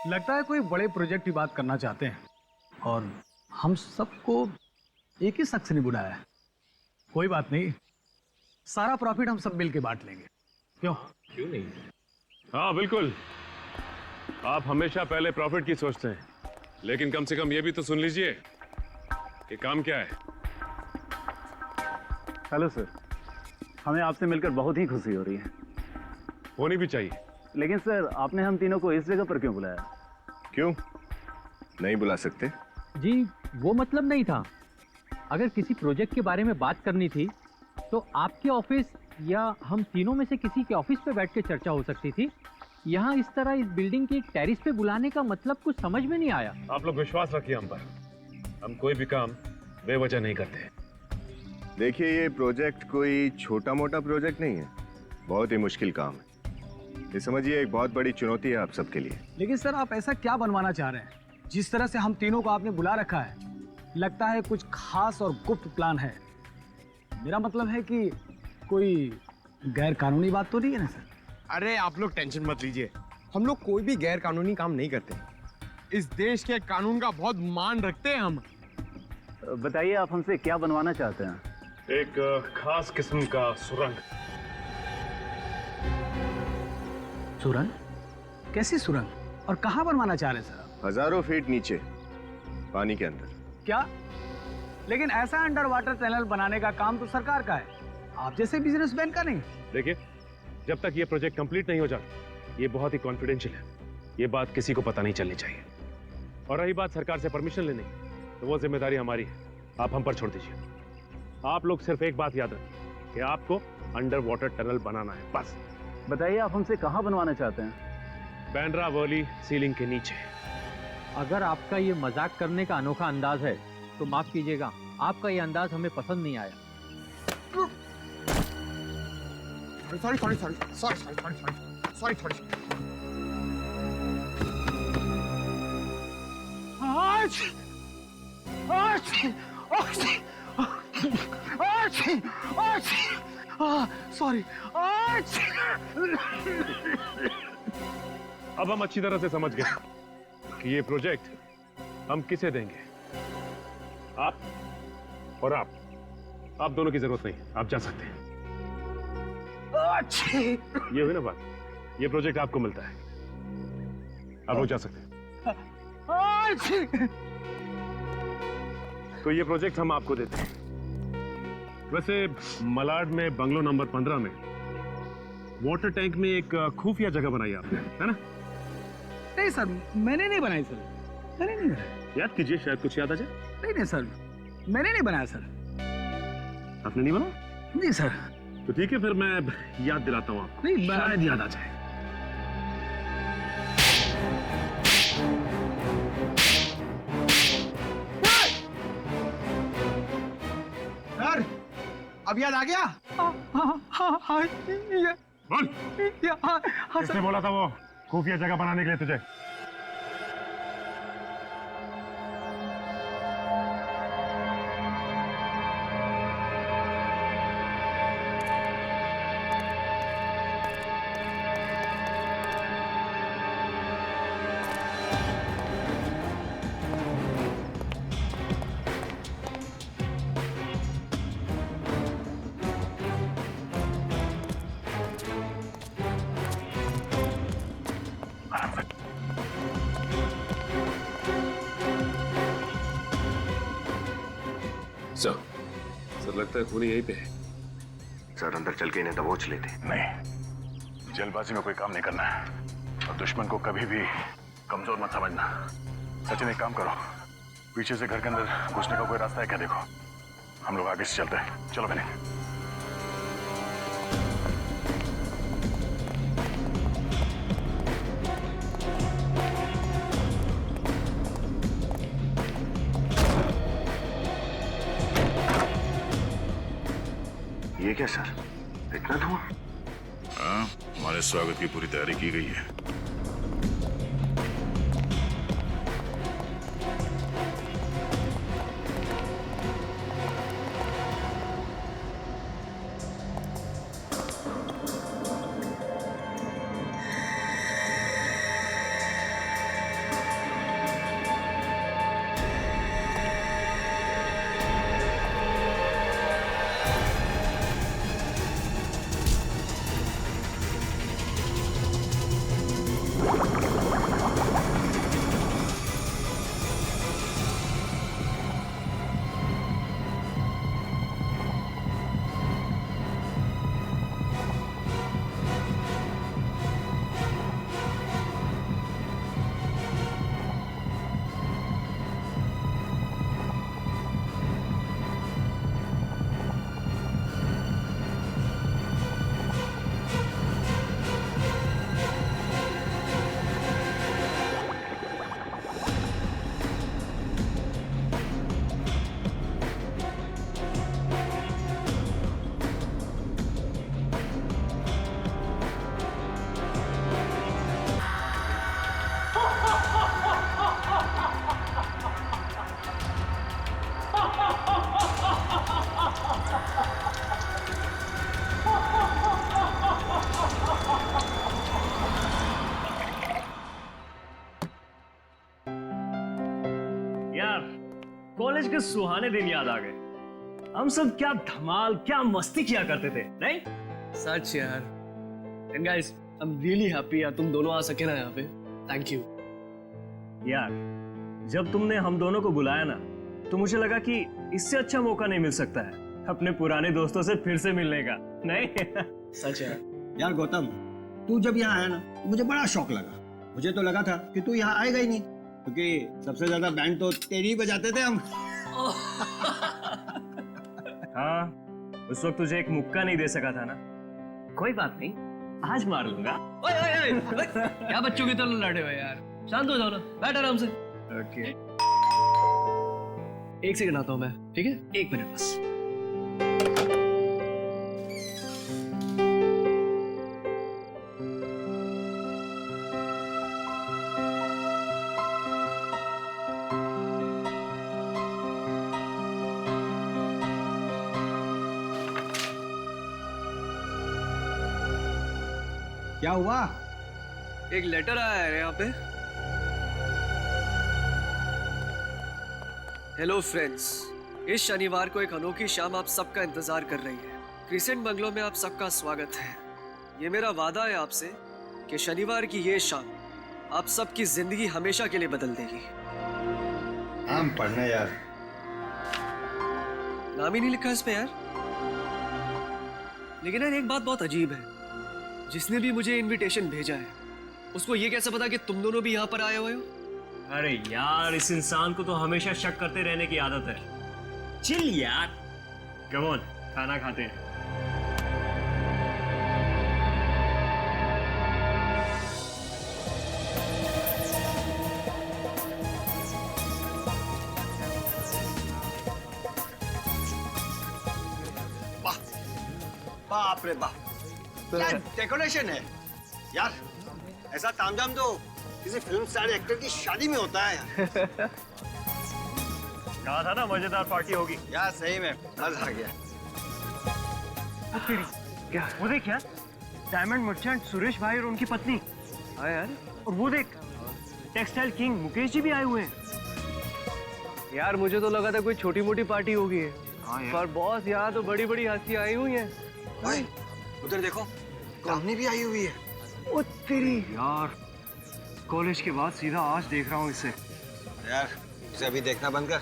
लगता है कोई बड़े प्रोजेक्ट की बात करना चाहते हैं और हम सबको एक ही शख्स ने बुलाया है। कोई बात नहीं, सारा प्रॉफिट हम सब मिल के बांट लेंगे। क्यों नहीं? हाँ बिल्कुल, आप हमेशा पहले प्रॉफिट की सोचते हैं, लेकिन कम से कम ये भी तो सुन लीजिए कि काम क्या है। हेलो सर, हमें आपसे मिलकर बहुत ही खुशी हो रही है। होनी भी चाहिए। लेकिन सर, आपने हम तीनों को इस जगह पर क्यों बुलाया? क्यों नहीं बुला सकते? जी वो मतलब नहीं था। अगर किसी प्रोजेक्ट के बारे में बात करनी थी तो आपके ऑफिस या हम तीनों में से किसी के ऑफिस पे बैठ के चर्चा हो सकती थी। यहाँ इस तरह इस बिल्डिंग के एक टेरिस पे बुलाने का मतलब कुछ समझ में नहीं आया। आप लोग विश्वास रखिए हम पर, हम कोई भी काम बेवजह नहीं करते। देखिए, ये प्रोजेक्ट कोई छोटा मोटा प्रोजेक्ट नहीं है, बहुत ही मुश्किल काम है। ये समझिए एक बहुत बड़ी चुनौती है आप सबके लिए। लेकिन सर, आप ऐसा क्या बनवाना चाह रहे हैं? जिस तरह से हम तीनों को आपने बुला रखा है, लगता है कुछ खास और गुप्त प्लान है। मेरा मतलब है कि कोई गैर कानूनी बात तो नहीं है ना सर? अरे आप लोग टेंशन मत लीजिए, हम लोग कोई भी गैर कानूनी काम नहीं करते। इस देश के कानून का बहुत मान रखते हैं हम। बताइए, आप हमसे क्या बनवाना चाहते हैं? एक खास किस्म का सुरंग। सुरंग? कैसी सुरंग और कहाँ बनवाना चाह रहे हैं सर? हजारों फीट नीचे पानी के अंदर। क्या? लेकिन ऐसा अंडर वाटर टनल बनाने का काम तो सरकार का है, आप जैसे बिजनेसमैन का नहीं। देखिए, जब तक ये प्रोजेक्ट कंप्लीट नहीं हो जाता, ये बहुत ही कॉन्फिडेंशियल है, ये बात किसी को पता नहीं चलनी चाहिए। और रही बात सरकार से परमिशन लेने की, तो वो जिम्मेदारी हमारी है, आप हम पर छोड़ दीजिए। आप लोग सिर्फ एक बात याद रखिए कि आपको अंडर वाटर टनल बनाना है, बस। बताइए, आप हमसे कहाँ बनवाना चाहते हैं? बैंड्रा वैली सीलिंग के नीचे। अगर आपका ये मजाक करने का अनोखा अंदाज है तो माफ कीजिएगा, आपका ये अंदाज हमें पसंद नहीं आया। Sorry sorry sorry sorry sorry sorry sorry sorry sorry. अब हम अच्छी तरह से समझ गए कि ये प्रोजेक्ट हम किसे देंगे। आप और आप दोनों की जरूरत नहीं, आप जा सकते हैं। ये हुई ना बात, ये प्रोजेक्ट आपको मिलता है, आप लोग जा सकते हैं। तो ये प्रोजेक्ट हम आपको देते हैं। वैसे मलाड में बंगलो नंबर 15 में वाटर टैंक में एक खुफिया जगह बनाई आपने, है ना? नहीं सर, मैंने नहीं बनाई सर, मैंने नहीं बनाया। याद कीजिए, शायद कुछ याद आ जाए। नहीं सर, मैंने नहीं बनाया सर। आपने नहीं बना? नहीं सर। तो ठीक है, फिर मैं याद दिलाता हूँ आपको, नहीं, शायद याद आ जाए। सर, अब याद आ गया? बोल, किसने बोला था वो खुफिया जगह बनाने के लिए तुझे? सर लगता है खूनी यहीं पे है। सर, अंदर चल के इन्हें दबोच लेते। नहीं, जल्दबाजी में कोई काम नहीं करना है और दुश्मन को कभी भी कमजोर मत समझना। सचिन, एक काम करो, पीछे से घर के अंदर घुसने का कोई रास्ता है क्या? देखो, हम लोग आगे से चलते हैं। चलो बने। ये क्या सर, इतना धुआं? हाँ, हमारे स्वागत की पूरी तैयारी की गई है। कॉलेज के सुहाने दिन याद आ गए। हम सब क्या धमाल, क्या मस्ती किया करते थे, नहीं? सच यार। And guys, I am really happy यार तुम दोनों आ सके ना यहाँ पे। थैंक यू यार, जब तुमने हम दोनों को बुलाया ना, तो मुझे लगा कि इससे अच्छा मौका नहीं मिल सकता है अपने पुराने दोस्तों से फिर से मिलने का, नहीं? सच यार। यार गौतम, तू जब यहाँ आया ना तो मुझे बड़ा शौक लगा। मुझे तो लगा था कि तू यहाँ आएगा ही नहीं, क्योंकि सबसे ज्यादा बैंड तो तेरी ही बजाते थे हम। हाँ, उस वक्त तुझे एक मुक्का नहीं दे सका था ना। कोई बात नहीं, आज मार लूंगा। ओए ओए ओए, क्या बच्चों की तरह लड़े हो यार? शांत हो जाओ ना, बैठ आराम से। ओके। एक सेकंड आता हूँ मैं, ठीक है? 1 मिनट बस। क्या हुआ? एक लेटर आया है यहाँ पे। हेलो फ्रेंड्स, इस शनिवार को एक अनोखी शाम आप सबका इंतजार कर रही है। क्रिसेंट बंगलो में आप सबका स्वागत है। ये मेरा वादा है आपसे कि शनिवार की ये शाम आप सबकी जिंदगी हमेशा के लिए बदल देगी। हम पढ़ना यार। नाम ही नहीं लिखा इस पे यार। लेकिन यार एक बात बहुत अजीब है, जिसने भी मुझे इनविटेशन भेजा है उसको ये कैसे पता कि तुम दोनों भी यहाँ पर आए हुए हो? अरे यार, इस इंसान को तो हमेशा शक करते रहने की आदत है। चिल यार। कम ऑन, खाना खाते हैं। बाप रे बाप, क्या डेकोरेशन है यार। ऐसा तामझाम तो किसी फिल्म स्टार एक्टर की शादी में होता है यार। कहा था ना मजेदार पार्टी होगी। यार सही में मजा आ गया। क्या वो देख यार, डायमंड मर्चेंट सुरेश भाई और उनकी पत्नी। हाँ यार, और वो देख, टेक्सटाइल किंग मुकेश जी भी आए हुए हैं। यार मुझे तो लगा था कोई छोटी मोटी पार्टी होगी, पर बॉस यहाँ तो बड़ी बड़ी हस्तियां आई हुई हैं। भाई उधर देखो, कामनी भी आई हुई है। ओ तेरी यार, कॉलेज के बाद सीधा आज देख रहा हूँ इसे। यार उसे अभी देखना बंद कर,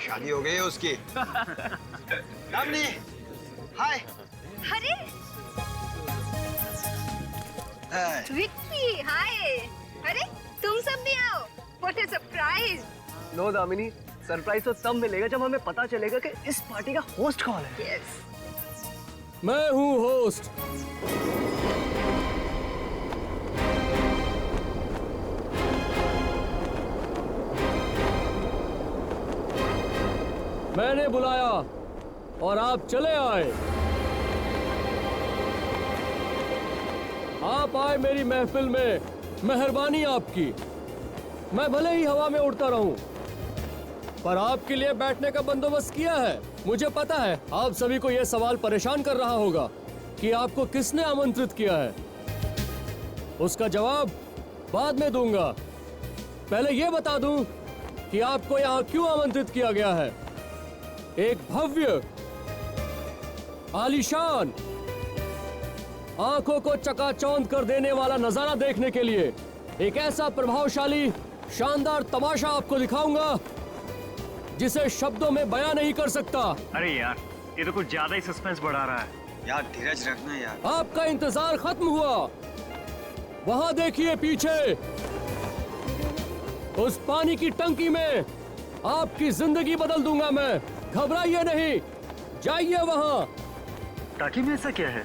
शादी हो गई है उसकी। कामनी, हाय। अरे विक्की, हाय। अरे तुम सब भी आओ, what a surprise. No Damini, surprise तो तब मिलेगा जब हमें पता चलेगा कि इस पार्टी का होस्ट कौन है। यस, मैं हूँ होस्ट। मैंने बुलाया और आप चले आए। आप आए मेरी महफिल में, मेहरबानी आपकी। मैं भले ही हवा में उड़ता रहूं, पर आपके लिए बैठने का बंदोबस्त किया है। मुझे पता है आप सभी को यह सवाल परेशान कर रहा होगा कि आपको किसने आमंत्रित किया है। उसका जवाब बाद में दूंगा। पहले यह बता दूं कि आपको यहाँ क्यों आमंत्रित किया गया है। एक भव्य, आलीशान, आंखों को चकाचौंध कर देने वाला नजारा देखने के लिए एक ऐसा प्रभावशाली, शानदार तमाशा आपको दिखाऊंगा जिसे शब्दों में बयां नहीं कर सकता। अरे यार, ये तो कुछ ज्यादा ही सस्पेंस बढ़ा रहा है। यार धीरज रखना यार। आपका इंतजार खत्म हुआ। वहां देखिए पीछे, उस पानी की टंकी में आपकी जिंदगी बदल दूंगा मैं। घबराइए नहीं, जाइए वहां। टाकी में ऐसा क्या है?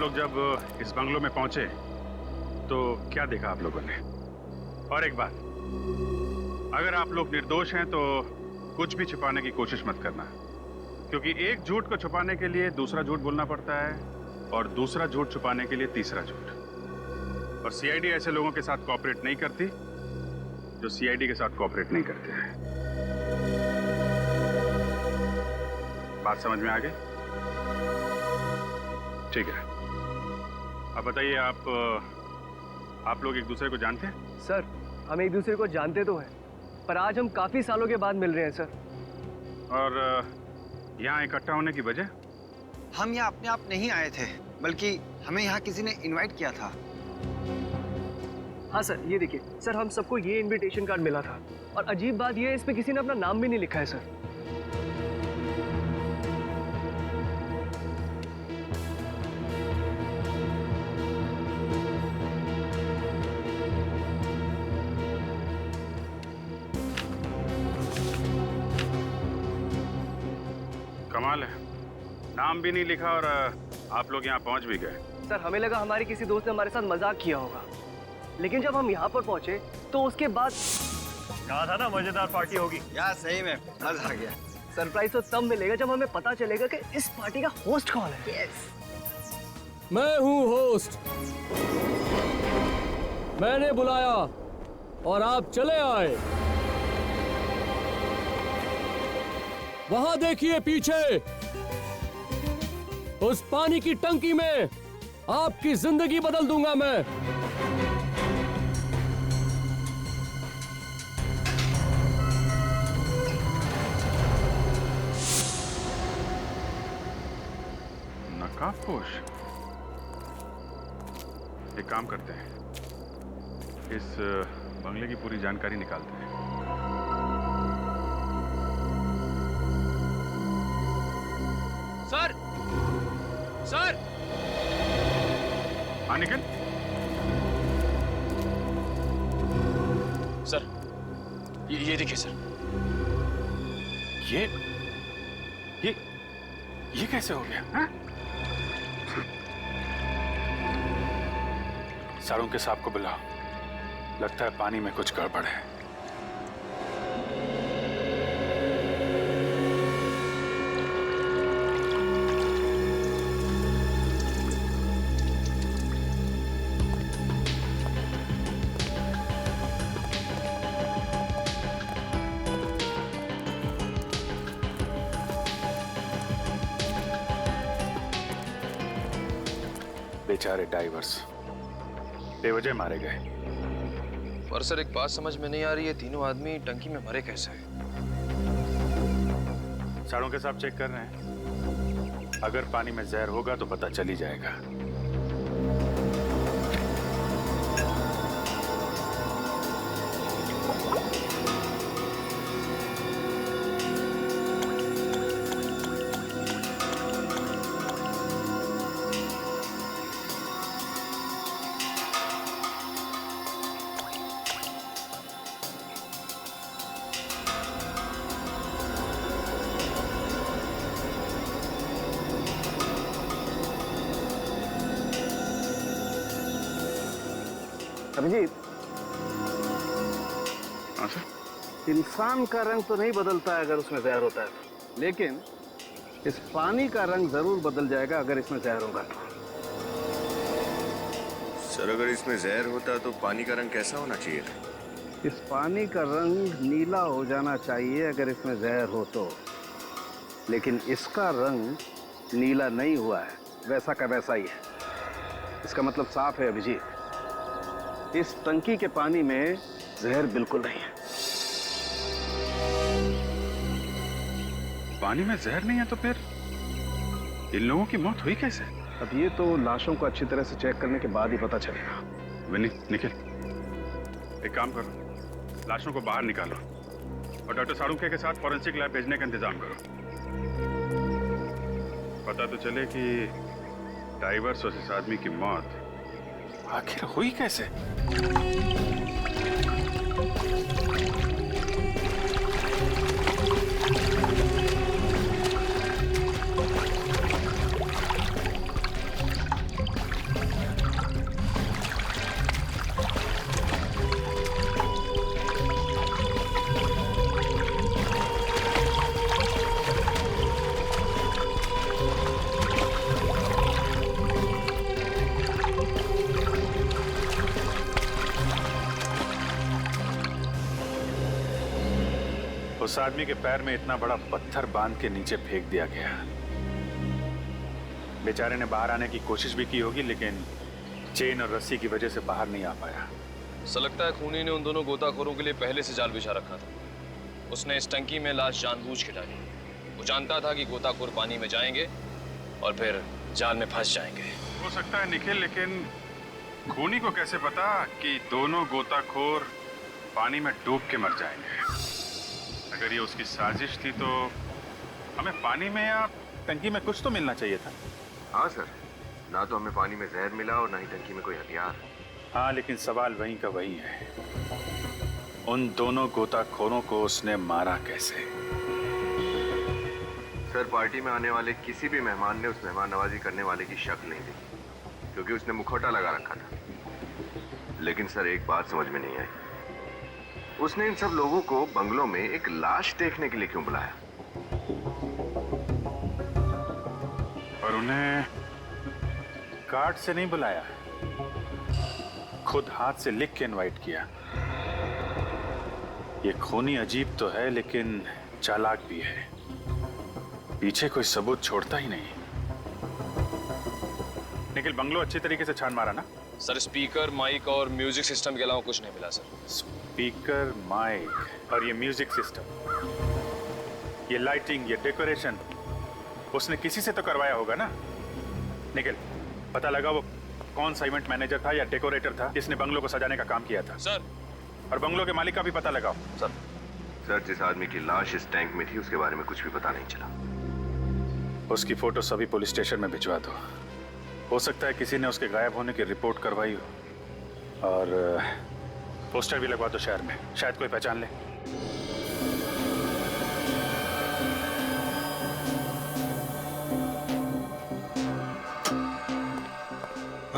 लोग जब इस बंगलो में पहुंचे तो क्या देखा आप लोगों ने? और एक बात, अगर आप लोग निर्दोष हैं तो कुछ भी छुपाने की कोशिश मत करना, क्योंकि एक झूठ को छुपाने के लिए दूसरा झूठ बोलना पड़ता है और दूसरा झूठ छुपाने के लिए तीसरा झूठ। और सीआईडी ऐसे लोगों के साथ कोऑपरेट नहीं करती जो सीआईडी के साथ कोऑपरेट नहीं करते हैं। बात समझ में आ गई? ठीक है, अब बताइए, आप लोग एक दूसरे को जानते हैं? सर, हम एक दूसरे को जानते तो हैं, पर आज हम काफी सालों के बाद मिल रहे हैं सर। और यहाँ इकट्ठा होने की वजह? हम यहाँ अपने आप नहीं आए थे, बल्कि हमें यहाँ किसी ने इनवाइट किया था। हाँ सर, ये देखिए सर, हम सबको ये इनविटेशन कार्ड मिला था और अजीब बात ये है, इसमें किसी ने अपना नाम भी नहीं लिखा है सर। कमाल है, नाम भी नहीं लिखा और आप लोग यहाँ पहुँच भी गए। सर, हमें लगा हमारे किसी दोस्त ने हमारे साथ मजाक किया होगा, लेकिन जब हम यहाँ पर पहुंचे तो उसके बाद कहा था ना मजेदार पार्टी होगी। यार सही में मजा आ गया। सरप्राइज तो तब मिलेगा जब हमें पता चलेगा कि इस पार्टी का होस्ट कौन है। मैं हूँ होस्ट, मैंने बुलाया और आप चले आए। वहां देखिए पीछे, उस पानी की टंकी में आपकी जिंदगी बदल दूंगा मैं। नकाबपोश, एक काम करते हैं, इस बंगले की पूरी जानकारी निकालते हैं। सर, सर, हाँ निकल। सर, ये देखिए सर, ये कैसे हो गया? हाँ? सारों के साहब को बुलाओ, लगता है पानी में कुछ गड़बड़ है। बेचारे डाइवर्स बेवजह मारे गए। पर सर, एक बात समझ में नहीं आ रही है, तीनों आदमी टंकी में मरे कैसे? सारों के साथ चेक कर रहे हैं, अगर पानी में जहर होगा तो पता चल ही जाएगा। अभिजीत, हाँ सर। इंसान का रंग तो नहीं बदलता है अगर उसमें जहर होता है, लेकिन इस पानी का रंग जरूर बदल जाएगा अगर इसमें जहर होगा। सर, अगर इसमें जहर होता तो पानी का रंग कैसा होना चाहिए था? इस पानी का रंग नीला हो जाना चाहिए अगर इसमें जहर हो तो, लेकिन इसका रंग नीला नहीं हुआ है, वैसा का वैसा ही है। इसका मतलब साफ है अभिजीत, इस टंकी के पानी में जहर बिल्कुल नहीं है। पानी में जहर नहीं है तो फिर इन लोगों की मौत हुई कैसे? अब ये तो लाशों को अच्छी तरह से चेक करने के बाद ही पता चलेगा। विनी, निखिल, एक काम करो, लाशों को बाहर निकालो और डॉक्टर सारूके के साथ फॉरेंसिक लैब भेजने का इंतजाम करो। पता तो चले कि डाइवर्स और इस आदमी की मौत आखिर हुई कैसे? उस आदमी के पैर में इतना बड़ा पत्थर बांध के नीचे फेंक दिया गया। बेचारे ने बाहर आने की कोशिश भी की होगी, लेकिन चेन और रस्सी की वजह से बाहर नहीं आ पाया। ऐसा लगता है खूनी ने उन दोनों गोताखोरों के लिए पहले से जाल बिछा रखा था। उसने इस टंकी में लाश जानबूझ के डाली। वो जानता था कि गोताखोर पानी में जाएंगे और फिर जाल में फंस जाएंगे। हो सकता है निखिल, लेकिन खूनी को कैसे पता कि दोनों गोताखोर पानी में डूब के मर जाएंगे? अगर ये उसकी साजिश थी तो हमें पानी में या टंकी में कुछ तो मिलना चाहिए था। हाँ सर, ना तो हमें पानी में जहर मिला और ना ही टंकी में कोई हथियार। हाँ, लेकिन सवाल वहीं का वही है, उन दोनों गोताखोरों को उसने मारा कैसे? सर, पार्टी में आने वाले किसी भी मेहमान ने उस मेहमान नवाजी करने वाले की शक्ल नहीं दी, क्योंकि उसने मुखौटा लगा रखा था। लेकिन सर, एक बात समझ में नहीं आई, उसने इन सब लोगों को बंगलों में एक लाश देखने के लिए क्यों बुलाया? और उन्हें कार्ड से नहीं बुलाया, खुद हाथ से लिख के इनवाइट किया। ये खूनी अजीब तो है, लेकिन चालाक भी है। पीछे कोई सबूत छोड़ता ही नहीं। निखिल, बंगलो अच्छी तरीके से छान मारा ना? सर, स्पीकर, माइक और म्यूजिक सिस्टम के अलावा कुछ नहीं मिला सर। स्पीकर, माइक और ये म्यूजिक सिस्टम, ये लाइटिंग, ये डेकोरेशन उसने किसी से तो करवाया होगा ना? निखिल, पता लगा वो कौन सा इवेंट मैनेजर था या डेकोरेटर था जिसने बंगलो को सजाने का काम किया था? सर, और बंगलो के मालिक का भी पता लगाओ। सर, जिस आदमी की लाश इस टैंक में थी उसके बारे में कुछ भी पता नहीं चला। उसकी फोटो सभी पुलिस स्टेशन में भिजवा दो। हो सकता है किसी ने उसके गायब होने की रिपोर्ट करवाई हो। और पोस्टर भी लगवा दो शहर में, शायद कोई पहचान ले।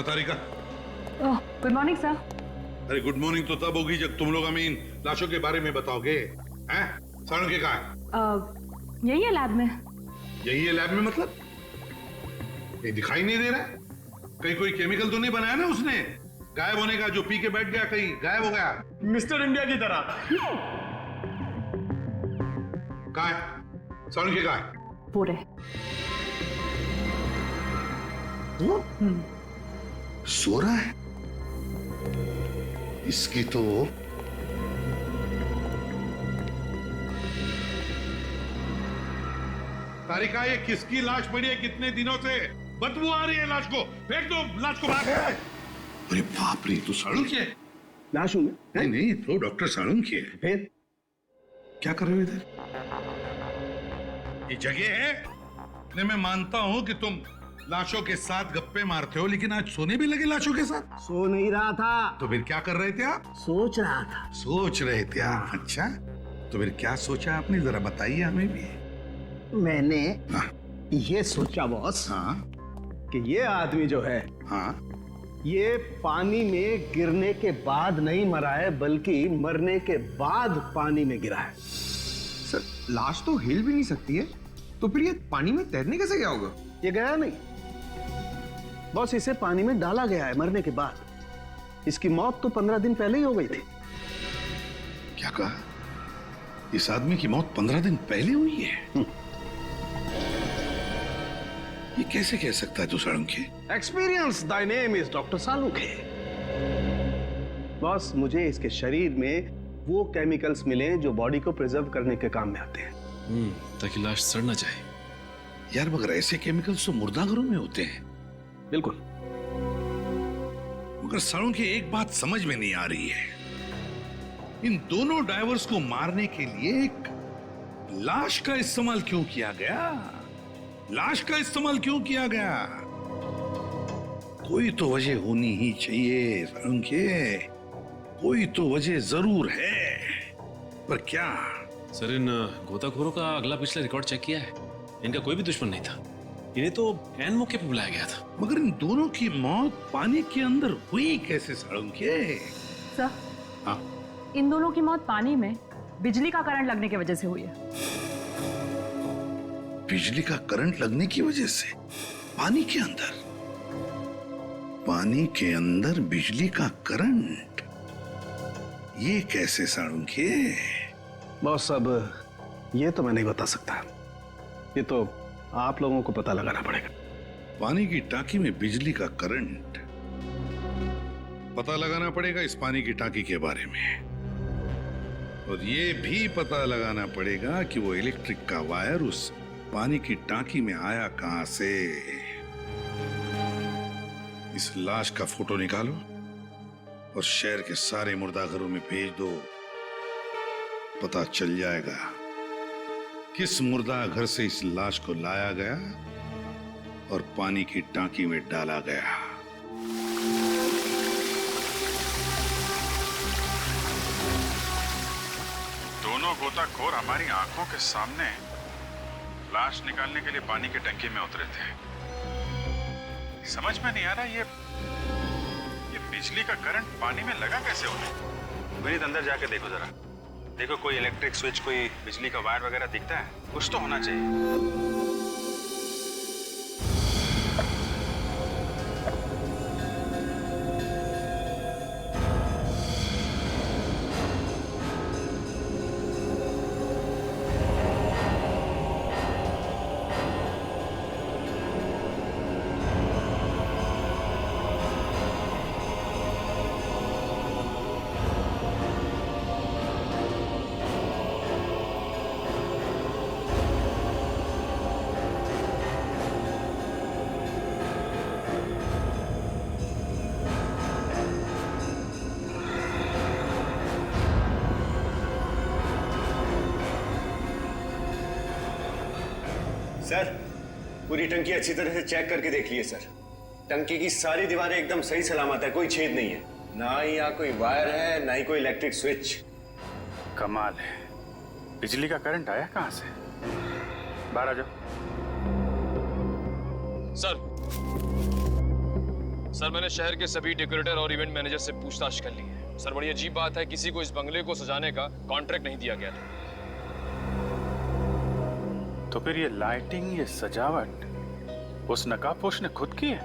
तारिका, गुड मॉर्निंग सर। अरे गुड मॉर्निंग तो तब होगी जब तुम लोग हमें इन लाशों के बारे में बताओगे। हैं? सारण के कहाँ है? यही है लैब में। यही है लैब में? मतलब ये दिखाई नहीं दे रहा है। कहीं कोई केमिकल तो नहीं बनाया ना उसने गायब होने का, जो पी के बैठ गया कहीं गायब हो गया? मिस्टर इंडिया की तरह। कहाँ है सारण के? कहाँ है? पूरे सो रहा है। इसकी तो तारिका, ये किसकी लाश पड़ी है? कितने दिनों से बदबू आ रही है लाश को। फेंक दो लाश को बाहर। अरे बाप रे, तो साळुंखे है। लाश हूं मैं? नहीं, तो डॉक्टर साळुंखे है। फिर क्या कर रहे हो इधर? ये जगह है? नहीं, मैं मानता हूं कि तुम लाशों के साथ गप्पे मारते हो, लेकिन आज सोने भी लगे लाशों के साथ? सो नहीं रहा था। तो फिर क्या कर रहे थे आप? सोच रहा था। सोच रहे थे आप? अच्छा, तो फिर क्या सोचा आपने, जरा बताइए हमें भी। मैंने ये सोचा बॉस, कि ये आदमी जो है, ये पानी में गिरने के बाद नहीं मरा है, बल्कि मरने के बाद पानी में गिरा है। सर, लाश तो हिल भी नहीं सकती है, तो फिर ये पानी में तैरने कैसे गया होगा? ये गया नहीं बॉस, इसे पानी में डाला गया है मरने के बाद। इसकी मौत तो 15 दिन पहले ही हो गई थी। क्या कहा? इस आदमी की मौत 15 दिन पहले हुई है? ये कैसे कह सकता है तू साळुंखे? एक्सपीरियंस दाय name is doctor Salunkhe. Boss, मुझे इसके शरीर में वो केमिकल्स मिले जो बॉडी को प्रिजर्व करने के काम में आते हैं, ताकि लाश सड़ ना जाए। यार, मगर ऐसे केमिकल्स तो मुर्दाघरों में होते हैं। बिल्कुल। मगर साळुंखे, एक बात समझ में नहीं आ रही है, इन दोनों डाइवर्स को मारने के लिए एक लाश का इस्तेमाल क्यों किया गया? लाश का इस्तेमाल क्यों किया गया? कोई तो वजह होनी ही चाहिए साळुंखे, कोई तो वजह जरूर है, पर क्या? सर, इन गोताखोरों का अगला पिछला रिकॉर्ड चेक किया है। इनका कोई भी दुश्मन नहीं था, इन्हें तो एन मौके पे बुलाया गया था। मगर इन दोनों की मौत पानी के अंदर हुई कैसे साळुंखे? सर, हाँ, इन दोनों की मौत पानी में बिजली का करंट लगने की वजह से हुई है। बिजली का करंट लगने की वजह से? पानी के अंदर? पानी के अंदर बिजली का करंट? ये कैसे साळुंखे? बॉस, अब ये तो मैं नहीं बता सकता, ये तो आप लोगों को पता लगाना पड़ेगा। पानी की टांकी में बिजली का करंट, पता लगाना पड़ेगा इस पानी की टांकी के बारे में। और ये भी पता लगाना पड़ेगा कि वो इलेक्ट्रिक का वायर उस पानी की टांकी में आया कहां से। इस लाश का फोटो निकालो और शहर के सारे मुर्दाघरों में भेज दो। पता चल जाएगा किस मुर्दा घर से इस लाश को लाया गया और पानी की टांकी में डाला गया। दोनों गोताखोर हमारी आंखों के सामने लाश निकालने के लिए पानी की टंकी में उतरे थे। समझ में नहीं आ रहा ये बिजली का करंट पानी में लगा कैसे उन्हें। विनीत अंदर जाके देखो जरा, देखो कोई इलेक्ट्रिक स्विच, कोई बिजली का वायर वगैरह दिखता है? कुछ तो होना चाहिए। सर, पूरी टंकी अच्छी तरह से चेक करके देख लिए सर। टंकी की सारी दीवारें एकदम सही सलामत है, कोई छेद नहीं है। ना ही यहाँ कोई वायर है, ना ही कोई इलेक्ट्रिक स्विच। कमाल है, बिजली का करंट आया कहां से? बाहर आ जाओ। सर मैंने शहर के सभी डेकोरेटर और इवेंट मैनेजर से पूछताछ कर ली है। सर बड़ी अजीब बात है, किसी को इस बंगले को सजाने का कॉन्ट्रैक्ट नहीं दिया गया था। तो फिर ये लाइटिंग, ये सजावट उस नकाबपोश ने खुद की है?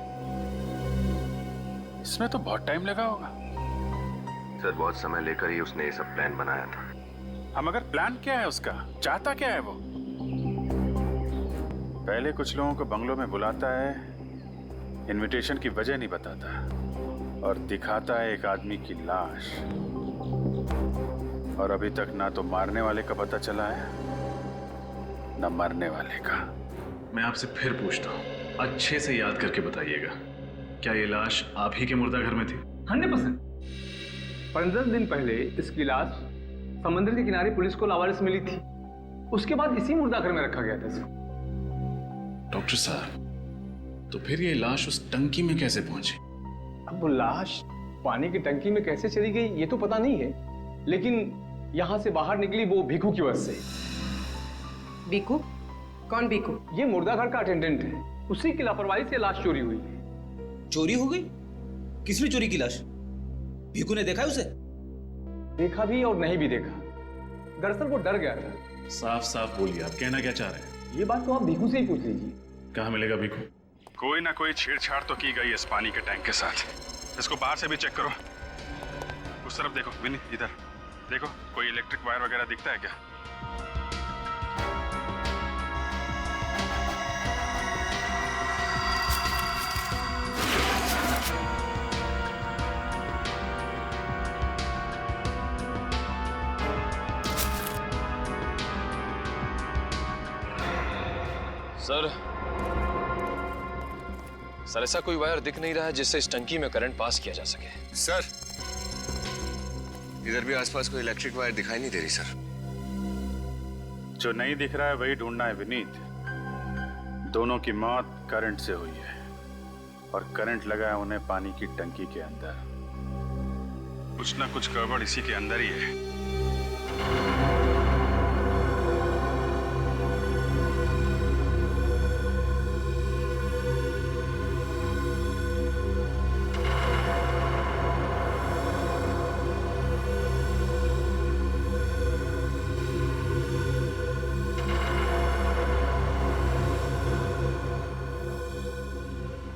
इसमें तो बहुत टाइम लगा होगा। सर बहुत समय लेकर ही उसने ये सब प्लान बनाया था। हम अगर प्लान क्या है उसका, चाहता क्या है वो? पहले कुछ लोगों को बंगलों में बुलाता है, इनविटेशन की वजह नहीं बताता और दिखाता है एक आदमी की लाश। और अभी तक ना तो मारने वाले का पता चला है न मरने वाले का। मैं आपसे फिर पूछता हूँ, अच्छे से याद करके बताइएगा, क्या ये लाश आप ही के मुर्दा घर में थी? 100%। 15 दिन पहले इसकी लाश समुद्र के किनारे पुलिस को लावारिस मिली थी। उसके बाद इसी मुर्दा घर में रखा गया था इसको। डॉक्टर साहब, तो फिर ये लाश उस टंकी में कैसे पहुंची? अब वो लाश पानी की टंकी में कैसे चली गई ये तो पता नहीं है, लेकिन यहां से बाहर निकली वो भीखू की वजह से। भीखू? कौन भीखू? ये मुर्दा घर का अटेंडेंट है, उसी की लापरवाही से लाश चोरी हुई है। चोरी हो गई? किसने चोरी की लाश? भीखू ने देखा है उसे? देखा भी और नहीं भी देखा। दरअसल वो डर गया था। साफ साफ बोलिए, आप कहना क्या चाह रहे हैं? ये बात तो आप भीखू से ही पूछ लीजिए। कहाँ मिलेगा भीखू? कोई ना कोई छेड़छाड़ तो की गई इस पानी के टैंक के साथ। इसको बाहर से भी चेक करो। उस तरफ देखो विनी, इधर देखो, कोई इलेक्ट्रिक वायर वगैरह दिखता है क्या? सर ऐसा कोई वायर दिख नहीं रहा है जिससे इस टंकी में करंट पास किया जा सके। सर इधर भी आसपास कोई इलेक्ट्रिक वायर दिखाई नहीं दे रही सर। जो नहीं दिख रहा है वही ढूंढना है विनीत। दोनों की मौत करंट से हुई है और करंट लगा है उन्हें पानी की टंकी के अंदर। कुछ ना कुछ गड़बड़ इसी के अंदर ही है।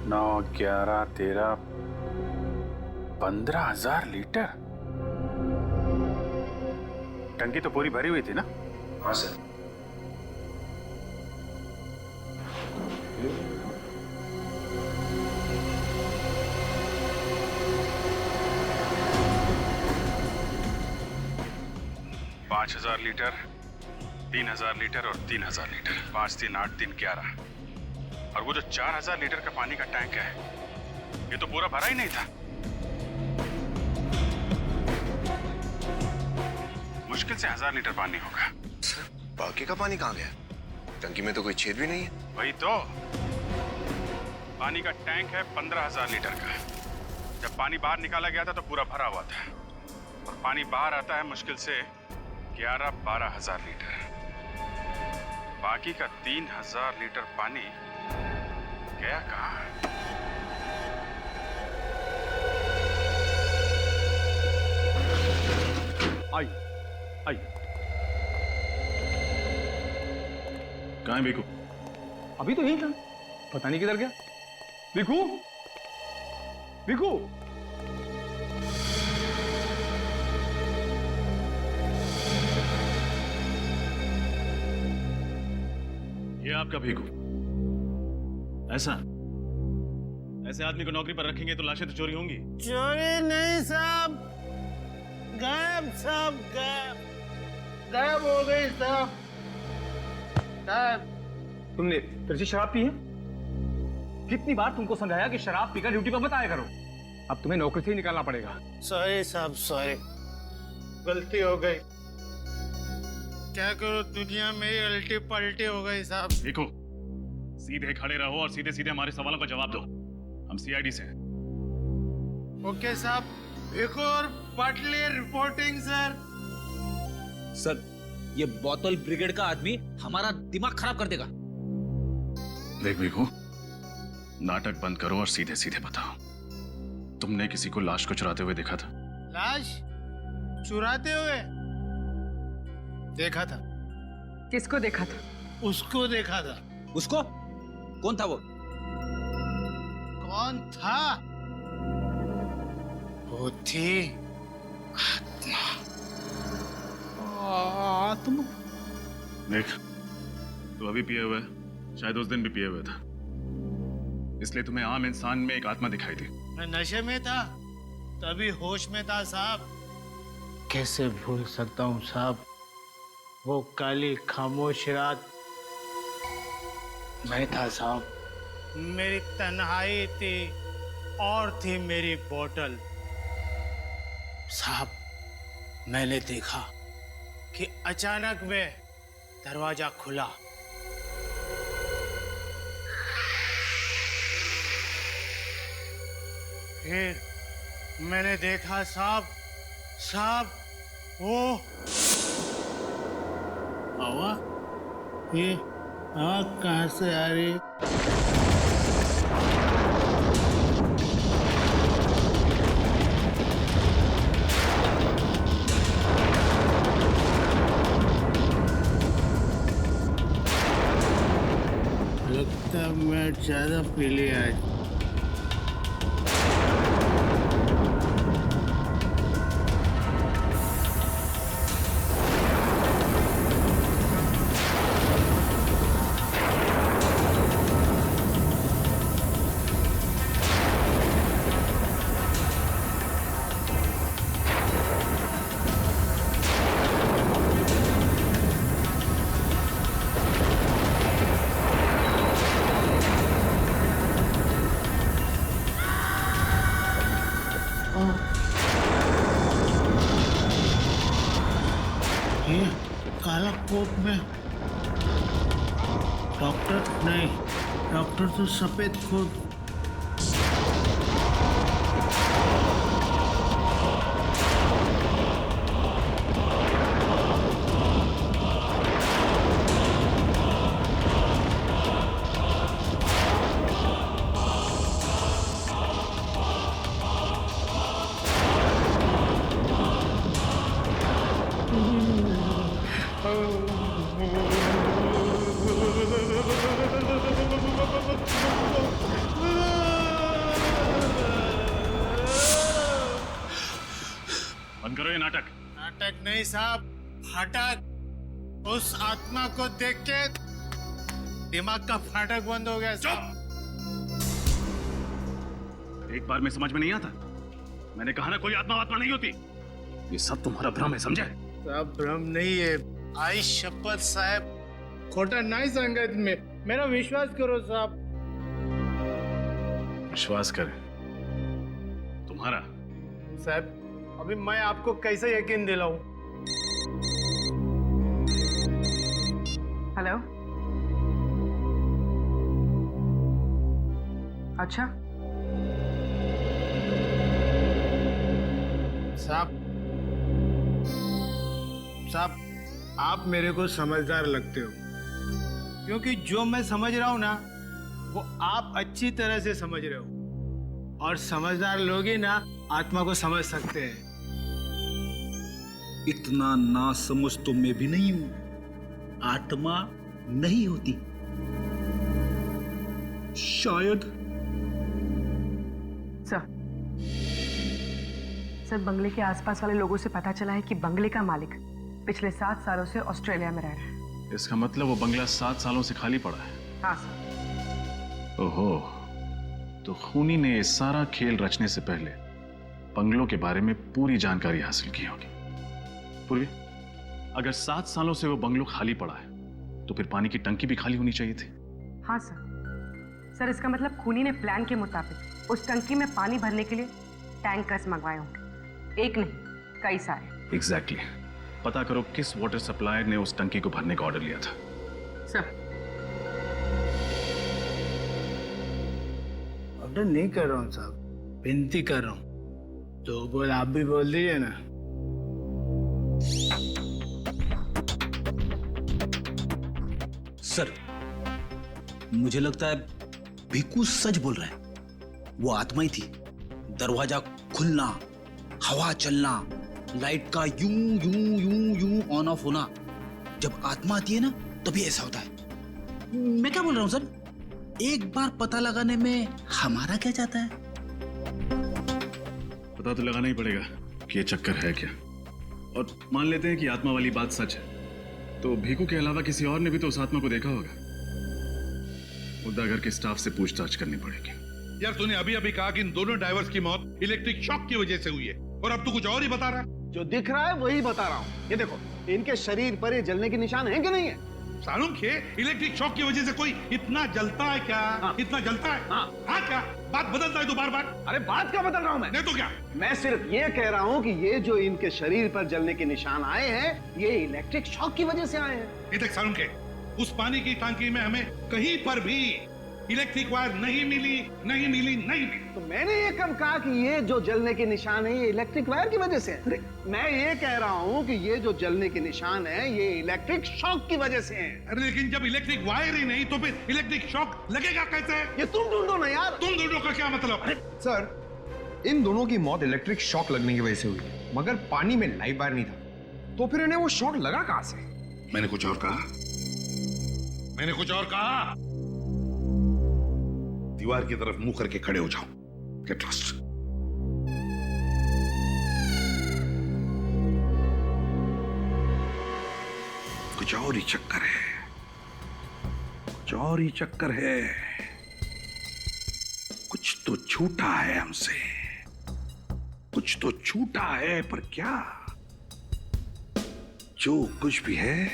नौ 11 13 15,000 लीटर। टंकी तो पूरी भरी हुई थी ना? हाँ सर। पाँच 5,000 लीटर, 3,000 लीटर और 3,000 लीटर। 5, 3, 8, 3, 11। और वो जो 4,000 लीटर का पानी का टैंक है, ये तो पूरा भरा ही नहीं था। मुश्किल से 1,000 लीटर पानी होगा। सर, बाकी का पानी कहाँ गया? टंकी में तो कोई छेद भी नहीं है। वही तो। पानी का टैंक है 15,000 लीटर का। जब पानी बाहर निकाला गया था तो पूरा भरा हुआ था, और पानी बाहर आता है मुश्किल से 11-12 हजार लीटर। बाकी का 3,000 लीटर पानी गया कहाँ? आई आई। कहाँ है बीकू? अभी तो यही था, पता नहीं किधर गया। बीकू, बीकू। ये आपका भीखू? ऐसा? ऐसे आदमी को नौकरी पर रखेंगे तो लाशें तो चोरी होंगी। चोरी नहीं साहब, गायब साहब, गायब हो गई साहब, गायब। तुमने फिर से शराब पी है? कितनी बार तुमको समझाया कि शराब पीकर ड्यूटी पर मत आया करो। अब तुम्हें नौकरी से ही निकालना पड़ेगा। सॉरी साहब, सॉरी, गलती हो गई। क्या करो, दुनिया में ही उल्टी पलटी हो गई साहब। देखो, सीधे खड़े रहो और सीधे सीधे हमारे सवालों का जवाब दो। हम सीआईडी से हैं। ओके साहब, एक और पटली रिपोर्टिंग सर। सर, ये बोतल ब्रिगेड का आदमी हमारा दिमाग खराब कर देगा। देख भीखू, नाटक बंद करो और सीधे सीधे बताओ, तुमने किसी को लाश को चुराते हुए देखा था? लाश चुराते हुए देखा था। किसको देखा था? उसको देखा था। उसको? कौन था वो? कौन था? वो थी आत्मा। आत्मा? देख, तू अभी पिए हुए, शायद उस दिन भी पिए हुए था, इसलिए तुम्हें आम इंसान में एक आत्मा दिखाई दी। मैं नशे में था, तभी होश में था साहब। कैसे भूल सकता हूँ साहब, वो काली खामोश रात मैं था साहब। मेरी तन्हाई थी और थी मेरी बोतल। साहब, मैंने देखा कि अचानक में दरवाजा खुला। फिर मैंने देखा साहब वो हवा, ये आग कहाँ से आ रही? लगता है मैं ज्यादा पी लिया है। ये काला कोट में डॉक्टर नहीं, डॉक्टर तो सफेद कोट। बंद करो ये नाटक। नाटक नहीं साहब, हटक। उस आत्मा को देख के दिमाग का फाटक बंद हो गया साहब। एक बार में समझ में नहीं आता। मैंने कहा ना कोई आत्मा नहीं होती। ये सब तुम्हारा भ्रम है, समझे? साहब भ्रम नहीं है, आई शपथ साहब खोटा नहीं संगत में, मेरा विश्वास करो साहब। विश्वास कर तुम्हारा? साहब अभी मैं आपको कैसे यकीन दिलाऊं? हेलो, अच्छा साहब आप मेरे को समझदार लगते हो, क्योंकि जो मैं समझ रहा हूं ना वो आप अच्छी तरह से समझ रहे हो, और समझदार लोग ही ना आत्मा को समझ सकते हैं। इतना ना समझ तो मैं भी नहीं हूं। आत्मा नहीं होती, शायद। सर बंगले के आसपास वाले लोगों से पता चला है कि बंगले का मालिक पिछले 7 सालों से ऑस्ट्रेलिया में रह रहा है। इसका मतलब वो बंगला 7 सालों से खाली पड़ा है। हाँ सर। ओहो, तो खूनी ने ये सारा खेल रचने से पहले बंगलों के बारे में पूरी जानकारी हासिल की होगी। पूर्वी, अगर 7 सालों से वो बंगलो खाली पड़ा है तो फिर पानी की टंकी भी खाली होनी चाहिए थी। हाँ सर इसका मतलब खूनी ने प्लान के मुताबिक उस टंकी में पानी भरने के लिए टैंकर्स मंगवाए होंगे, एक नहीं कई सारे। एग्जैक्टली। पता करो किस वाटर सप्लायर ने उस टंकी को भरने का ऑर्डर लिया था। सर ऑर्डर नहीं कर रहा हूँ साहब, विनती कर रहा हूँ। तो बोल आप भी बोल दीजिए ना। सर मुझे लगता है भिक्कू सच बोल रहा है। वो आत्मा ही थी। दरवाजा खुलना, हवा चलना, लाइट का यूं यूं यूं यूं ऑन ऑफ होना, जब आत्मा आती है ना तभी ऐसा होता है। मैं क्या बोल रहा हूं सर? एक बार पता लगाने में हमारा क्या जाता है? पता तो लगाना ही पड़ेगा कि ये चक्कर है क्या। और मान लेते हैं कि आत्मा वाली बात सच है, तो भिक्कू के अलावा किसी और ने भी तो उस आत्मा को देखा होगा। मुद्दाघर के स्टाफ से पूछताछ करनी पड़ेगी। यार तूने अभी अभी कहा कि इन दोनों ड्राइवर्स की मौत इलेक्ट्रिक शॉक की वजह से हुई है, और अब तू कुछ और ही बता रहा है। जो दिख रहा है वही बता रहा हूँ। ये देखो, इनके शरीर पर ये जलने के निशान हैं कि नहीं है? सालुंख, इलेक्ट्रिक शॉक की वजह से कोई इतना जलता है क्या? हाँ। इतना जलता है? हाँ क्या बात बदलता है तो बार बार? अरे बात क्या बदल रहा हूँ मैं? नहीं तो क्या? मैं सिर्फ ये कह रहा हूँ कि ये जो इनके शरीर पर जलने के निशान आए हैं, ये इलेक्ट्रिक शॉक की वजह से आए हैं। ये देख सालुंख, उस पानी की टांकी में हमें कहीं पर भी इलेक्ट्रिक वायर नहीं मिली। तो मैंने ये कब कहा कि ये जो जलने के निशान है ये इलेक्ट्रिक वायर की वजह से है? मैं ये कह रहा हूँ कि ये जो जलने के निशान है ये इलेक्ट्रिक शॉक की वजह से है। अरे लेकिन जब इलेक्ट्रिक वायर ही नहीं तो फिर इलेक्ट्रिक शॉक लगेगा कैसे? ये तुम ढूंढो ना यार। तुम ढूंढो का क्या मतलब? सर इन दोनों की मौत इलेक्ट्रिक शॉक लगने की वजह से हुई, मगर पानी में लाइव वायर नहीं था, तो फिर इन्हें वो शॉक लगा कहां से? मैंने कुछ और कहा। दीवार की तरफ मुंह करके खड़े हो जाओ। Get lost. कुछ और ही चक्कर है, कुछ तो छूटा है हमसे, कुछ तो छूटा है, पर क्या? जो कुछ भी है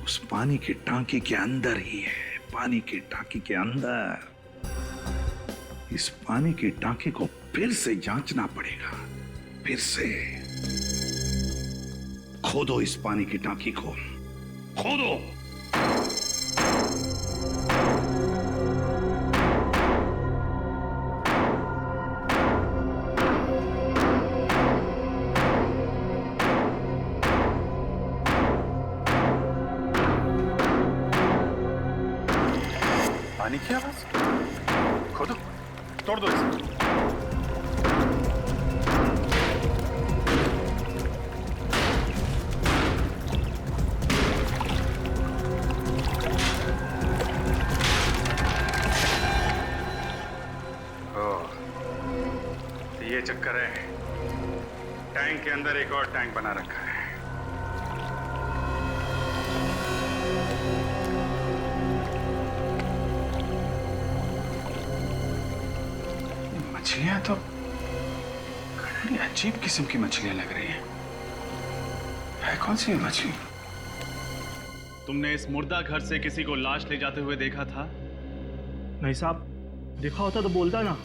उस पानी की टांकी के अंदर ही है। पानी की टांकी के अंदर। इस पानी की टांकी को फिर से जांचना पड़ेगा। फिर से खोदो इस पानी की टांकी को, खोदो। पानी की आवाज? खोदो, तोड़ दो इसे। ये चक्कर है, टैंक के अंदर एक और टैंक बना रखा है। मछलियां तो बड़ी अजीब किस्म की मछलियां लग रही हैं। है कौन सी मछली? तुमने इस मुर्दा घर से किसी को लाश ले जाते हुए देखा था? नहीं साहब, देखा होता तो बोलता ना।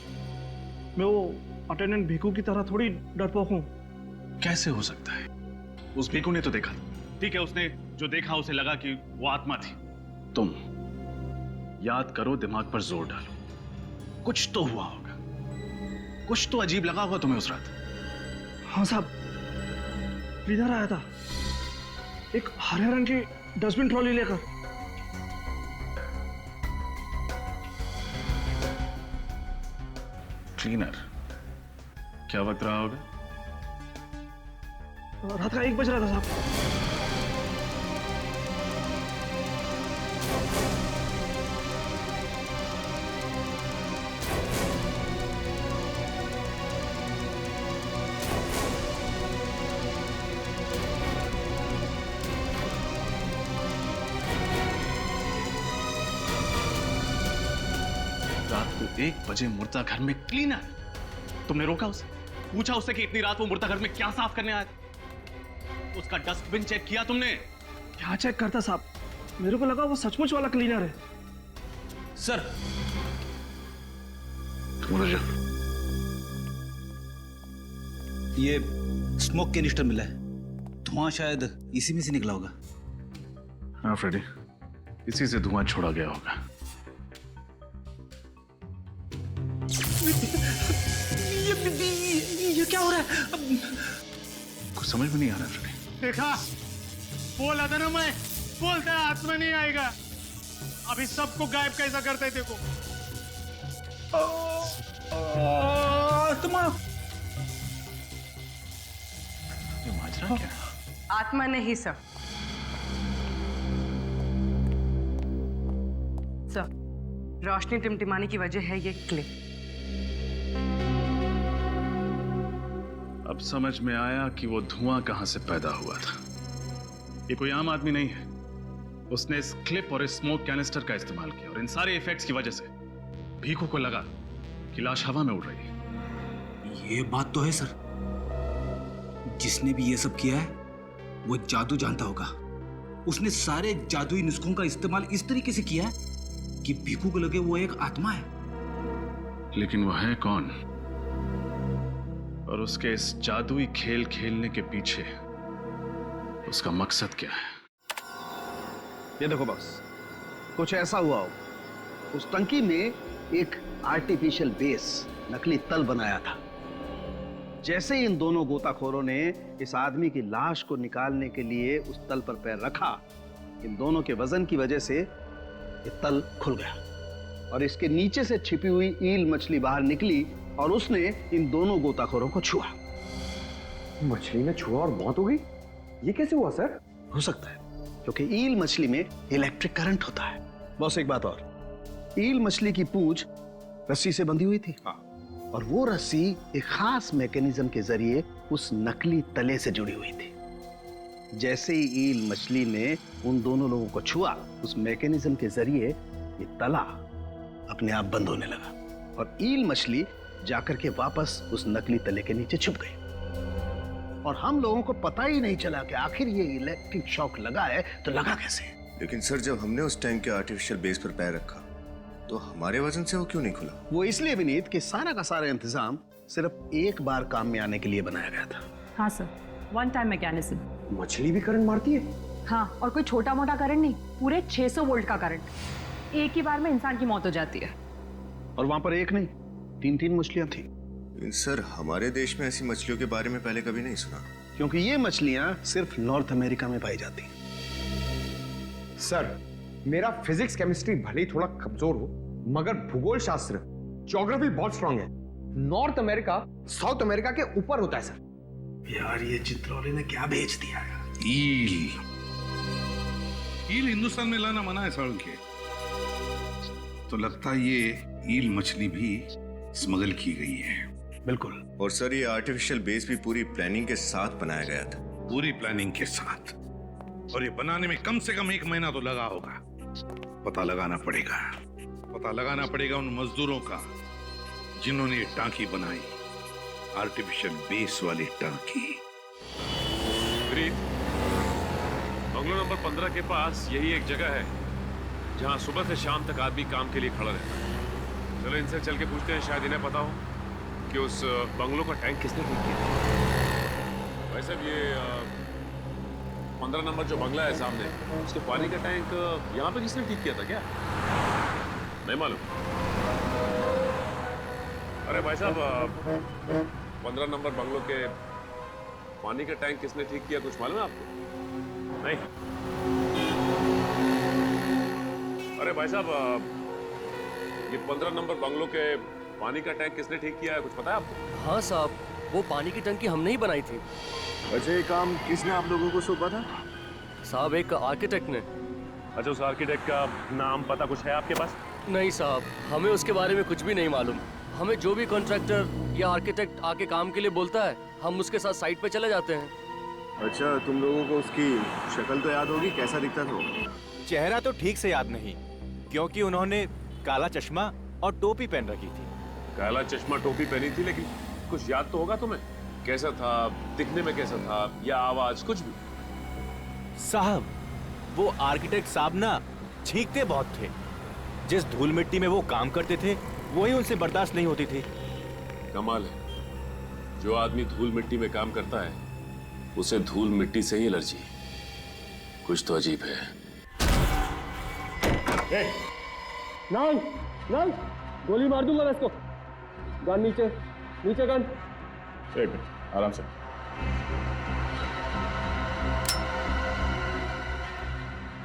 मैं वो अटेंडेंट भिखू की तरह थोड़ी डरपोक हूँ। कैसे हो सकता है? उस भिखू ने तो देखा। ठीक है, उसने जो देखा उसे लगा कि वो आत्मा थी। तुम याद करो, दिमाग पर जोर डालो। कुछ तो हुआ होगा, कुछ तो अजीब लगा होगा तुम्हें उस रात। हाँ साहब, क्लीनर आया था एक हरे रंग की डस्टबिन ट्रॉली लेकर। क्लीनर? क्या वक्त रहा होगा? रात का 1 बज रहा था साहब। रात को 1 बजे मुर्दा घर में क्लीनर? तुमने रोका उसे? पूछा उससे कि इतनी रात वो मुर्दा घर में क्या साफ करने आया था? उसका डस्टबिन चेक किया तुमने? क्या चेक करता साहब, मेरे को लगा वो सचमुच वाला क्लीनर है। सर, ये स्मोक कैनिस्टर मिला है, धुआं शायद इसी में से निकला होगा। हाँ फ्रेडी, इसी से धुआं छोड़ा गया होगा। ये क्या हो रहा है? कुछ समझ में नहीं आ रहा फ्रेडी। देखा, बोला था ना मैं, बोलता है हाथ में नहीं आएगा। अभी सबको गायब कैसा करते है देखो। माजरा क्या? आत्मा नहीं सर। सर, रोशनी टिमटिमाने की वजह है ये क्लिप। अब समझ में आया कि वो धुआं कहां से पैदा हुआ था। ये कोई आम आदमी नहीं है। उसने इस क्लिप और इस स्मोक कैनिस्टर का इस्तेमाल किया और इन सारे इफेक्ट्स की वजह से भीखू को लगा कि लाश हवा में उड़ रही है। ये बात तो है सर, जिसने भी ये सब किया है वो जादू जानता होगा। उसने सारे जादुई नुस्खों का इस्तेमाल इस तरीके से किया है कि भीखू को लगे वो एक आत्मा है। लेकिन वो है कौन? और उसके इस जादुई खेल खेलने के पीछे उसका मकसद क्या है? ये देखो बॉस, कुछ ऐसा हुआ हो। उस टंकी में एक आर्टिफिशियल बेस, नकली तल बनाया था। जैसे ही इन दोनों गोताखोरों ने इस आदमी की लाश को निकालने के लिए उस तल पर पैर रखा, इन दोनों के वजन की वजह से ये तल खुल गया और इसके नीचे से छिपी हुई ईल मछली बाहर निकली और उसने इन दोनों गोताखोरों को छुआ। मछली ने छुआ और मौत हो गई? ये कैसे हुआ सर? हो सकता है क्योंकि ईल मछली में इलेक्ट्रिक करंट होता है। बस एक बात और, ईल मछली की पूंछ रस्सी से बंधी हुई थी। और वो रस्सी एक खास मैकेनिज्म के जरिए उस नकली तले से जुड़ी हुई थी। जैसे ही ईल मछली ने उन दोनों लोगों को छुआ, उस मैकेनिज्म के जरिए ये तला अपने आप बंद होने लगा और ईल मछली जाकर के वापस उस नकली तले के नीचे छुप गई। और हम लोगों को पता ही नहीं चला कि आखिर ये इलेक्ट्रिक शॉक लगा है तो लगा कैसे। लेकिन सर, जब हमने उस टैंक के आर्टिफिशियल बेस पर पैर रखा तो हमारे वजन से वो क्यों नहीं खुला? वो इसलिए विनीत कि सारा का सारा इंतजाम सिर्फ एक बार काम में आने के लिए बनाया गया था। हाँ सर, वन टाइम मैकेनिज्म। मछली भी करंट मारती है? हाँ, और कोई छोटा मोटा करंट नहीं, पूरे 600 वोल्ट का करंट। एक ही बार में इंसान की मौत हो जाती है। और वहां पर एक नहीं, 3-3 मछलियां थी। सर, हमारे देश में ऐसी मछलियों के बारे में पहले कभी नहीं सुना। क्योंकि ये मछलियां सिर्फ नॉर्थ अमेरिका में पाई जाती। सर, मेरा फिजिक्स केमिस्ट्री भले ही थोड़ा कमजोर हो, मगर भूगोल शास्त्र, ज्योग्राफी बहुत स्ट्रांग है। नॉर्थ अमेरिका साउथ अमेरिका के ऊपर होता है सर। यार, ये चित्रौली ने क्या भेज दिया है? ईल हिंदुस्तान में लाना मना है साड़ू के। तो लगता है ये ईल मछली भी स्मगल की गई है। बिल्कुल। और सर, ये आर्टिफिशियल बेस भी पूरी प्लानिंग के साथ बनाया गया था। पूरी प्लानिंग के साथ। और ये बनाने में कम से कम 1 महीना तो लगा होगा। पता लगाना पड़ेगा उन मजदूरों का जिन्होंने ये टांकी बनाई, आर्टिफिशियल बेस वाली टांकी। बंगलो नंबर 15 के पास यही एक जगह है जहां सुबह से शाम तक आदमी काम के लिए खड़ा रहता है। चलो इनसे चल के पूछते हैं, शायद इन्हें पता हो कि उस बंगलो का टैंक किसने ठीक किया। वैसे ये 15 नंबर जो बंगला है सामने, उसके पानी का टैंक यहाँ पे किसने ठीक किया था क्या? नहीं मालूम। अरे भाई साहब, 15 नंबर बंगलो के पानी का टैंक किसने ठीक किया, कुछ मालूम है आपको? नहीं। अरे भाई साहब, ये 15 नंबर बंगलो के पानी का टैंक किसने ठीक किया है, कुछ पता है आपको? हाँ साहब, वो पानी की टंकी हमने ही बनाई थी। अच्छा, ये काम किसने आप लोगों को सौंपा था? साहब, एक आर्किटेक्ट ने। अच्छा, उस आर्किटेक्ट का नाम पता कुछ है आपके पास? नहीं साहब, हमें उसके बारे में कुछ भी नहीं मालूम। हमें जो भी कॉन्ट्रैक्टर या आर्किटेक्ट आके काम के लिए बोलता है, हम उसके साथ साइट पे चले जाते हैं। अच्छा, तुम लोगों को उसकी शक्ल तो याद होगी, कैसा दिखता था वो? चेहरा तो ठीक से याद नहीं, क्योंकि उन्होंने काला चश्मा और टोपी पहन रखी थी। काला चश्मा टोपी पहनी थी, लेकिन कुछ याद तो होगा तुम्हें? कैसा था, दिखने में कैसा था, या आवाज, कुछ भी? साहब, वो आर्किटेक्ट साहब ना छींकते बहुत थे। जिस धूल मिट्टी में वो काम करते थे, वही उनसे बर्दाश्त नहीं होती थी। कमाल है, जो आदमी धूल मिट्टी में काम करता है उसे धूल मिट्टी से ही एलर्जी। कुछ तो अजीब है। नहीं, नहीं, गोली मार दूंगा मैं इसको। गन नीचे, नीचे गन। एक मिनट, आराम से।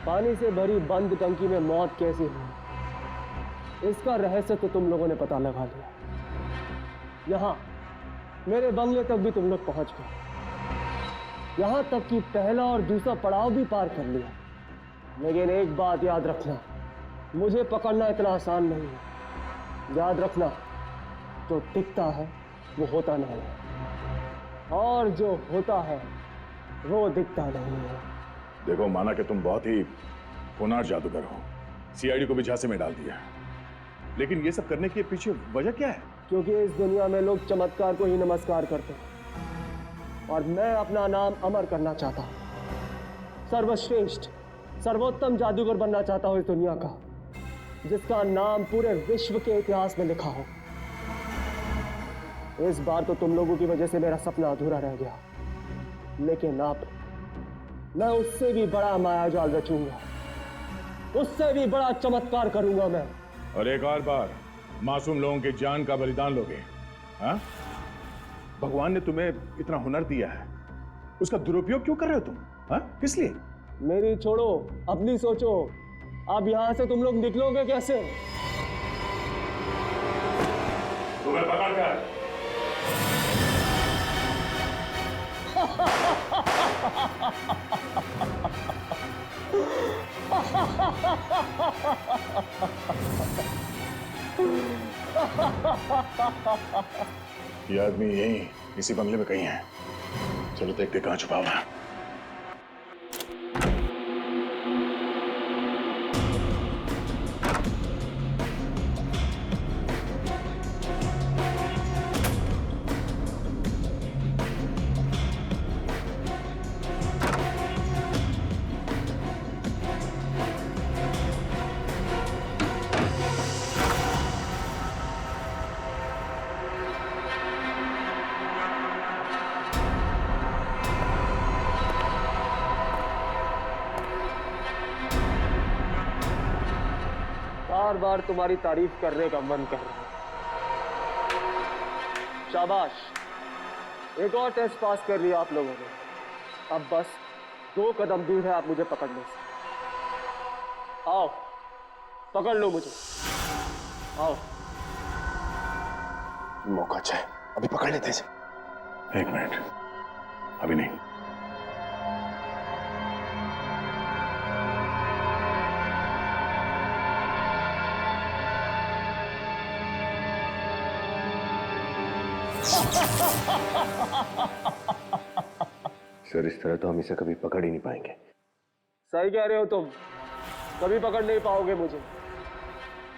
पानी से भरी बंद टंकी में मौत कैसी हुई, इसका रहस्य तो तुम लोगों ने पता लगा लिया। यहाँ मेरे बंगले तक भी तुम लोग पहुंच गए, यहाँ तक कि पहला और दूसरा पड़ाव भी पार कर लिया। लेकिन एक बात याद रखना, मुझे पकड़ना इतना आसान नहीं है। याद रखना, जो दिखता है वो होता नहीं है, और जो होता है वो दिखता नहीं है। देखो, माना कि तुम बहुत ही होनहार जादूगर हो, सीआईडी को भी झांसे में डाल दिया, लेकिन ये सब करने के पीछे वजह क्या है? क्योंकि इस दुनिया में लोग चमत्कार को ही नमस्कार करते हैं, और मैं अपना नाम अमर करना चाहता हूँ। सर्वश्रेष्ठ, सर्वोत्तम जादूगर बनना चाहता हूँ इस दुनिया का, जिसका नाम पूरे विश्व के इतिहास में लिखा हो। इस बार तो तुम लोगों की वजह से मेरा सपना अधूरा रह गया, लेकिन अब मैं उससे भी बड़ा मायाजाल रचूंगा, उससे भी बड़ा चमत्कार करूंगा मैं। और एक और बार मासूम लोगों की जान का बलिदान लोगे? हाँ? भगवान ने तुम्हें इतना हुनर दिया है, उसका दुरुपयोग क्यों कर रहे हो तुम? हाँ? किस लिए? मेरी छोड़ो, अपनी सोचो। अब यहां से तुम लोग निकलोगे कैसे? तुम्हें पकड़ कर ये आदमी यहीं इसी बंगले में कहीं है। चलो देखते कहां छुपा हुआ है। बार बार तुम्हारी तारीफ करने का मन कर रहा है। शाबाश, एक और टेस्ट पास कर लिया आप लोगों ने। अब बस 2 कदम दूर है आप मुझे पकड़ने से। आओ, पकड़ लो मुझे, आओ। मौका अच्छा है, अभी पकड़ लेते हैं इसे। 1 मिनट, अभी नहीं। सर, इस तरह तो हम इसे कभी पकड़ ही नहीं पाएंगे। सही कह रहे हो तुम, कभी पकड़ नहीं पाओगे मुझे,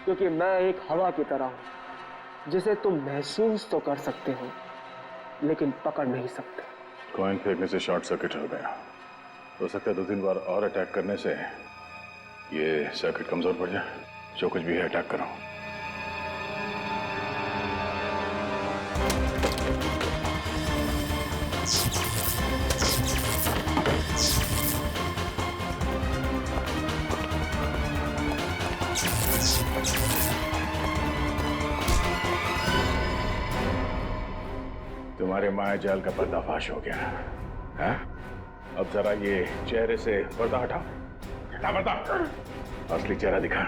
क्योंकि मैं एक हवा की तरह हूं। जिसे तुम महसूस तो कर सकते हो लेकिन पकड़ नहीं सकते। कॉइन फेंकने से शॉर्ट सर्किट हो गया। हो सकता है 2-3 बार और अटैक करने से ये सर्किट कमजोर पड़ जाए। जो कुछ भी है अटैक करो। तुम्हारे माया जाल का पर्दाफाश हो गया है? अब जरा ये चेहरे से पर्दा हटाओ। हटा पर्दा, असली चेहरा दिखा।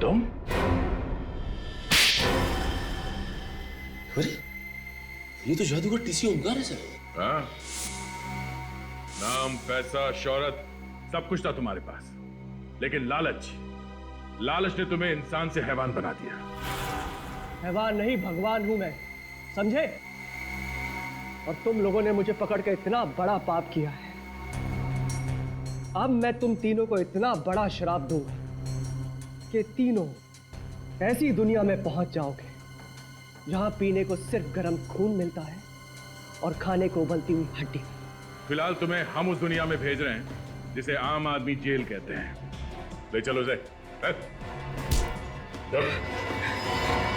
तुम? अरे ये तो जादूगर टीसी ओमकार है सर। हाँ? नाम, पैसा, शोहरत सब कुछ था तुम्हारे पास, लेकिन लालच ने तुम्हें इंसान से हैवान बना दिया। हैवान नहीं, भगवान हूं मैं, समझे? और तुम लोगों ने मुझे पकड़ के इतना बड़ा पाप किया है। अब मैं तुम तीनों को इतना बड़ा श्राप दूंगा कि तीनों ऐसी दुनिया में पहुंच जाओगे जहां पीने को सिर्फ गर्म खून मिलता है और खाने को उबलती हुई हड्डी। फिलहाल तुम्हें हम उस दुनिया में भेज रहे हैं जिसे आम आदमी जेल कहते हैं। ले चलो जय।